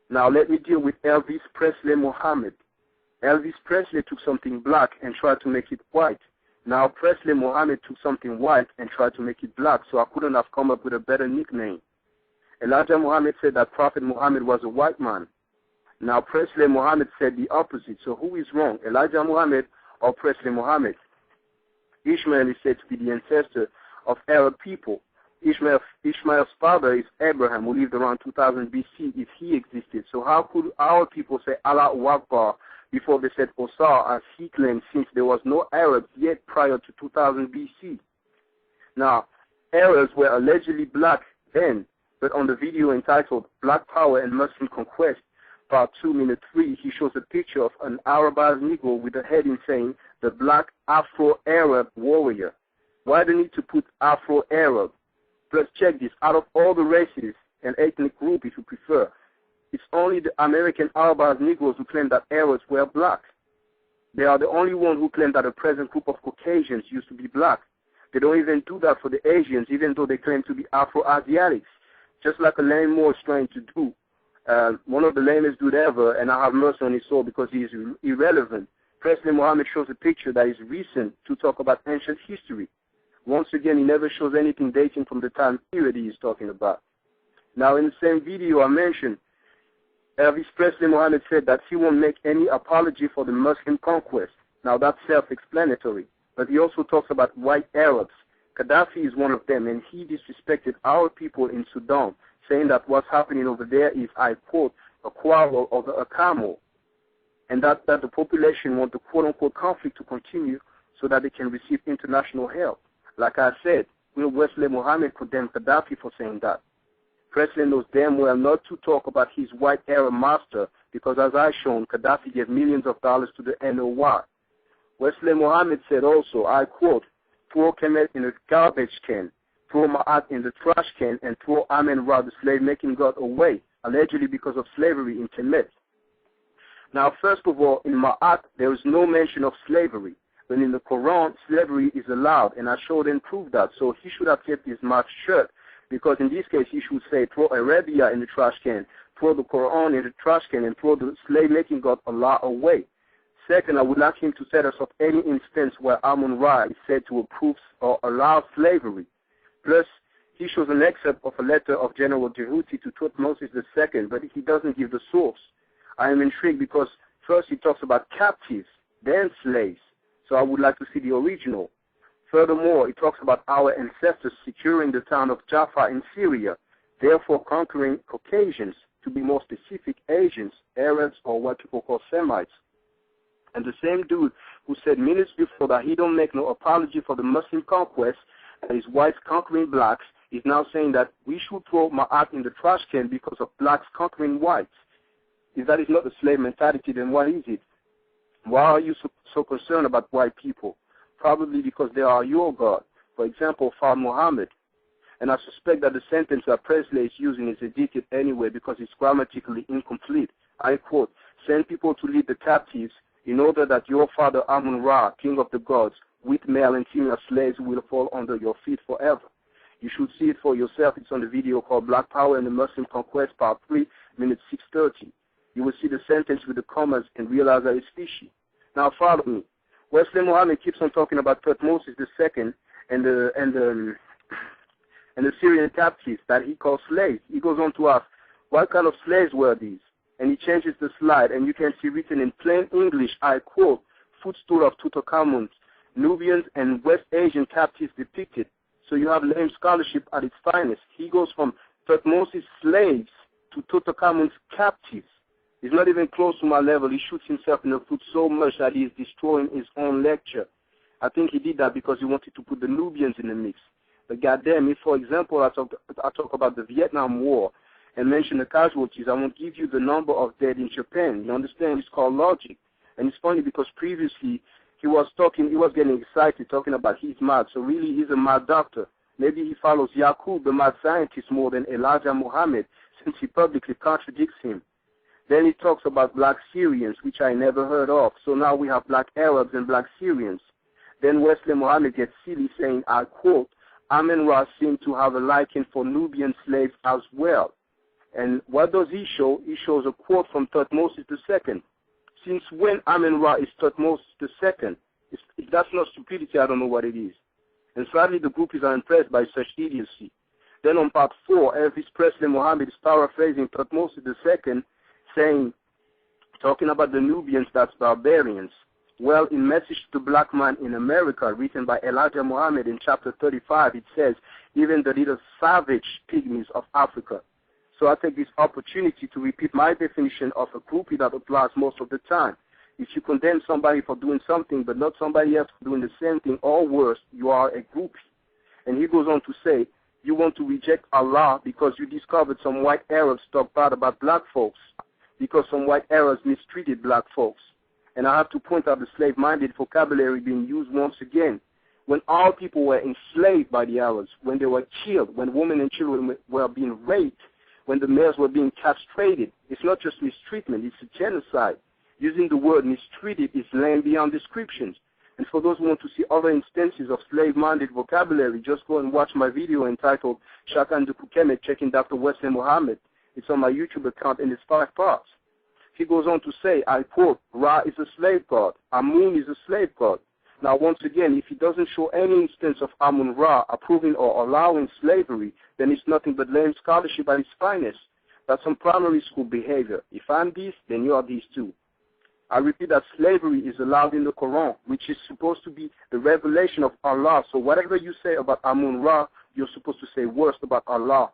Now let me deal with Elvis Presley Muhammad. Elvis Presley took something black and tried to make it white. Now Presley Muhammad took something white and tried to make it black, so I couldn't have come up with a better nickname. Elijah Muhammad said that Prophet Muhammad was a white man. Now Presley Muhammad said the opposite, so who is wrong, Elijah Muhammad or Presley Muhammad? Ishmael is said to be the ancestor of Arab people. Ishmael's father is Abraham, who lived around 2000 BC if he existed. So how could our people say Allahu Akbar before they said Osar, as he claimed, since there was no Arabs yet prior to 2000 BC? Now, Arabs were allegedly black then, but on the video entitled Black Power and Muslim Conquest, Part 2, Minute 3, he shows a picture of an Arabized Negro with a heading saying, the Black Afro-Arab Warrior. Why the need to put Afro-Arab? Plus, check this, out of all the races and ethnic groups, if you prefer, it's only the American Arabized Negroes who claim that Arabs were black. They are the only ones who claim that the present group of Caucasians used to be black. They don't even do that for the Asians, even though they claim to be Afro-Asiatics, just like a lame Moore is trying to do. One of the lamest dude ever, and I have mercy on his soul because he is irrelevant. Presley Muhammad shows a picture that is recent to talk about ancient history. Once again, he never shows anything dating from the time period he is talking about. Now, in the same video I mentioned, Elvis Presley Muhammad said that he won't make any apology for the Muslim conquest. Now, that's self-explanatory. But he also talks about white Arabs. Gaddafi is one of them, and he disrespected our people in Sudan, saying that what's happening over there is, I quote, a quarrel over a camel, and that the population want the quote-unquote conflict to continue so that they can receive international help. Like I said, will Wesley Muhammad condemn Gaddafi for saying that? Presley knows damn well not to talk about his white Arab master because, as I've shown, Gaddafi gave millions of dollars to the NOY. Wesley Muhammad said also, I quote, throw Kemet in the garbage can, throw Ma'at in the trash can, and throw Amen-Ra, the slave-making god, away, allegedly because of slavery in Kemet. Now, first of all, in Ma'at, there is no mention of slavery. But in the Quran, slavery is allowed, and I showed and proved that. So he should have kept his mouth shut, because in this case, he should say, throw Arabia in the trash can, throw the Quran in the trash can, and throw the slave-making god Allah away. Second, I would like him to set us up any instance where Amun-Ra is said to approve or allow slavery. Plus, he shows an excerpt of a letter of General Jehuti to Thutmose II, but he doesn't give the source. I am intrigued because first he talks about captives, then slaves. So I would like to see the original. Furthermore, he talks about our ancestors securing the town of Jaffa in Syria, therefore conquering Caucasians, to be more specific, Asians, Arabs, or what people call Semites. And the same dude who said minutes before that he don't make no apology for the Muslim conquest, and his whites conquering blacks, is now saying that we should throw Ma'at in the trash can because of blacks conquering whites. If that is not the slave mentality, then what is it? Why are you so concerned about white people? Probably because they are your God. For example, Far Muhammad. And I suspect that the sentence that Presley is using is edited anyway because it's grammatically incomplete. I quote, send people to lead the captives in order that your father Amun-Ra, king of the gods, with male and female slaves will fall under your feet forever. You should see it for yourself. It's on the video called Black Power and the Muslim Conquest, Part 3, minute 6:30. You will see the sentence with the commas and realize that it's fishy. Now follow me. Wesley Muhammad keeps on talking about Thutmose II and the Syrian captives that he calls slaves. He goes on to ask, what kind of slaves were these? And he changes the slide, and you can see written in plain English, I quote, footstool of Tutankhamun, Nubians and West Asian captives depicted. So you have lame scholarship at its finest. He goes from Thutmose's slaves to Tutankhamun's captives. He's not even close to my level. He shoots himself in the foot so much that he is destroying his own lecture. I think he did that because he wanted to put the Nubians in the mix. But goddamn, if, for example, I talk about the Vietnam War and mention the casualties, I won't give you the number of dead in Japan. You understand? It's called logic. And it's funny because previously he was getting excited talking about he's mad. So really he's a mad doctor. Maybe he follows Yaqub, the mad scientist, more than Elijah Muhammad, since he publicly contradicts him. Then he talks about black Syrians, which I never heard of. So now we have black Arabs and black Syrians. Then Wesley Muhammad gets silly saying, I quote, Amen-Ra seemed to have a liking for Nubian slaves as well. And what does he show? He shows a quote from Thutmose II. Since when Amun-Ra is Thutmose II? If that's not stupidity, I don't know what it is. And sadly, the groupies are impressed by such idiocy. Then on part 4, Elvis Presley Muhammad is paraphrasing Thutmose II, saying, talking about the Nubians, that's barbarians. Well, in Message to the Black Man in America, written by Elijah Muhammad in chapter 35, it says, even the little savage pygmies of Africa. So I take this opportunity to repeat my definition of a groupie that applies most of the time. If you condemn somebody for doing something but not somebody else for doing the same thing or worse, you are a groupie. And he goes on to say, you want to reject Allah because you discovered some white Arabs talk bad about black folks, because some white Arabs mistreated black folks. And I have to point out the slave-minded vocabulary being used once again. When all people were enslaved by the Arabs, when they were killed, when women and children were being raped, when the males were being castrated, it's not just mistreatment, it's a genocide. Using the word mistreated is laying beyond descriptions. And for those who want to see other instances of slave-minded vocabulary, just go and watch my video entitled Shakan Duku Kemet, Checking Dr. Wesley Muhammad. It's on my YouTube account and it's 5 parts. He goes on to say, I quote, Ra is a slave god, Amun is a slave god. Now once again, if he doesn't show any instance of Amun-Ra approving or allowing slavery, then it's nothing but lame scholarship at its finest. That's some primary school behavior. If I'm this, then you are these too. I repeat that slavery is allowed in the Quran, which is supposed to be the revelation of Allah. So whatever you say about Amun-Ra, you're supposed to say worse about Allah.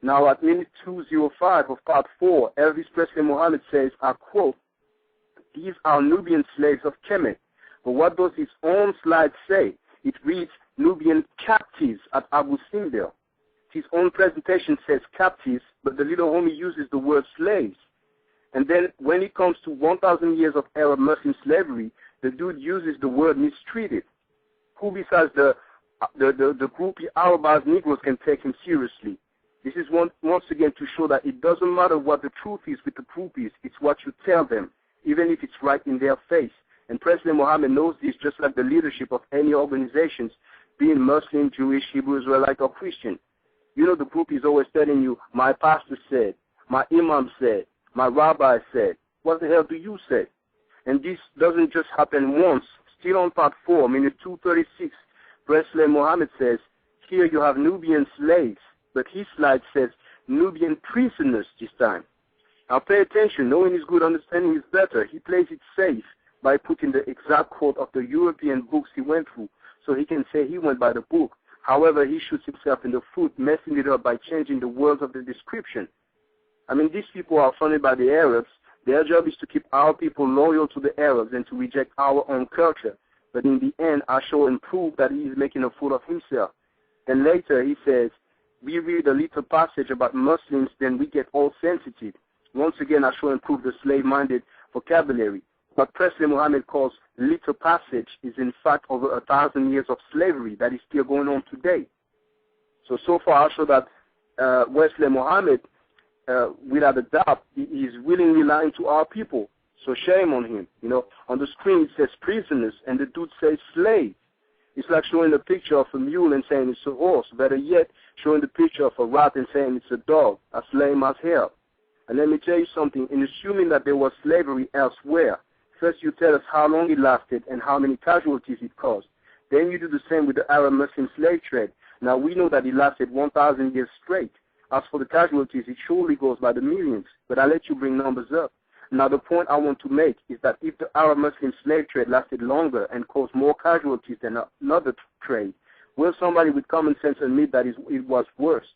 Now at minute 205 of part 4, Elvis Presley Muhammad says, I quote, these are Nubian slaves of Kemet. But what does his own slide say? It reads Nubian captives at Abu Simbel. His own presentation says captives, but the little homie uses the word slaves. And then when it comes to 1,000 years of Arab Muslim slavery, the dude uses the word mistreated. Who besides the groupie Arabized Negroes can take him seriously? This is once again to show that it doesn't matter what the truth is with the groupies, it's what you tell them, even if it's right in their face. And Presley Muhammad knows this just like the leadership of any organizations, being Muslim, Jewish, Hebrew, Israelite, or Christian. You know the group is always telling you, my pastor said, my imam said, my rabbi said. What the hell do you say? And this doesn't just happen once. Still on part 4, minute 236, Presley Muhammad says, here you have Nubian slaves, but his slide says Nubian prisoners this time. Now pay attention, knowing is good, understanding is better. He plays it safe by putting the exact quote of the European books he went through, so he can say he went by the book. However, he shoots himself in the foot, messing it up by changing the words of the description. I mean, these people are funded by the Arabs. Their job is to keep our people loyal to the Arabs and to reject our own culture. But in the end, I show and prove that he is making a fool of himself. And later he says, we read a little passage about Muslims, then we get all sensitive. Once again, I show and prove the slave-minded vocabulary. What Presley Muhammad calls little passage is in fact over 1,000 years of slavery that is still going on today. So far I show that Wesley Muhammad, without a doubt, he is willingly lying to our people. So shame on him. You know, on the screen it says prisoners, and the dude says slave. It's like showing a picture of a mule and saying it's a horse. Better yet, showing the picture of a rat and saying it's a dog, as lame as hell. And let me tell you something, in assuming that there was slavery elsewhere, first you tell us how long it lasted and how many casualties it caused. Then you do the same with the Arab Muslim slave trade. Now we know that it lasted 1,000 years straight. As for the casualties, it surely goes by the millions, but I let you bring numbers up. Now the point I want to make is that if the Arab Muslim slave trade lasted longer and caused more casualties than another trade, will somebody with common sense admit that it was worse?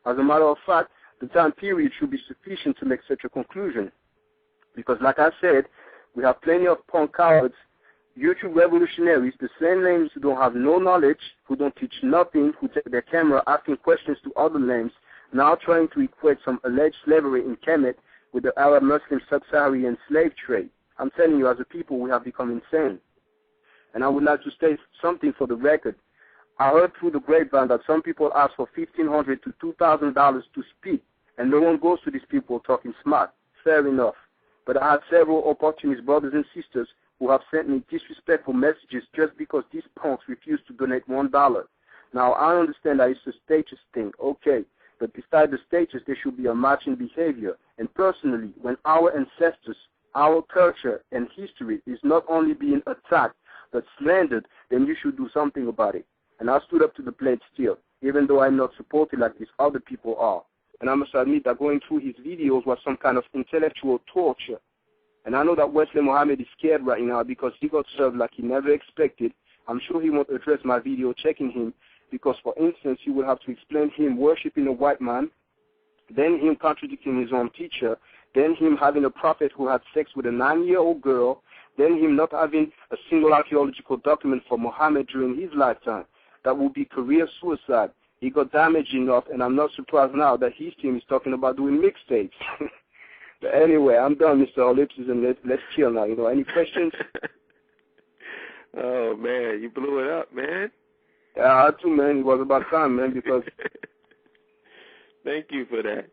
As a matter of fact, the time period should be sufficient to make such a conclusion. Because like I said, we have plenty of punk cowards, YouTube revolutionaries, the same names who don't have no knowledge, who don't teach nothing, who take their camera asking questions to other names, now trying to equate some alleged slavery in Kemet with the Arab Muslim sub-Saharan slave trade. I'm telling you, as a people, we have become insane. And I would like to state something for the record. I heard through the grapevine that some people ask for $1,500 to $2,000 to speak, and no one goes to these people talking smart. Fair enough. But I have several opportunist brothers and sisters who have sent me disrespectful messages just because these punks refuse to donate $1. Now, I understand that it's a status thing. Okay. But beside the status, there should be a matching behavior. And personally, when our ancestors, our culture, and history is not only being attacked, but slandered, then you should do something about it. And I stood up to the plate still, even though I'm not supported like these other people are. And I must admit that going through his videos was some kind of intellectual torture. And I know that Wesley Muhammad is scared right now because he got served like he never expected. I'm sure he won't address my video checking him because, for instance, he will have to explain him worshiping a white man, then him contradicting his own teacher, then him having a prophet who had sex with a 9-year-old girl, then him not having a single archaeological document for Muhammad during his lifetime. That would be career suicide. He got damaged enough, and I'm not surprised now that his team is talking about doing mixtapes. But anyway, I'm done, Mr. Ellipsis, and let's chill now. You know, any questions? Oh, man, you blew it up, man. Yeah, I too, man. It was about time, man, because... Thank you for that.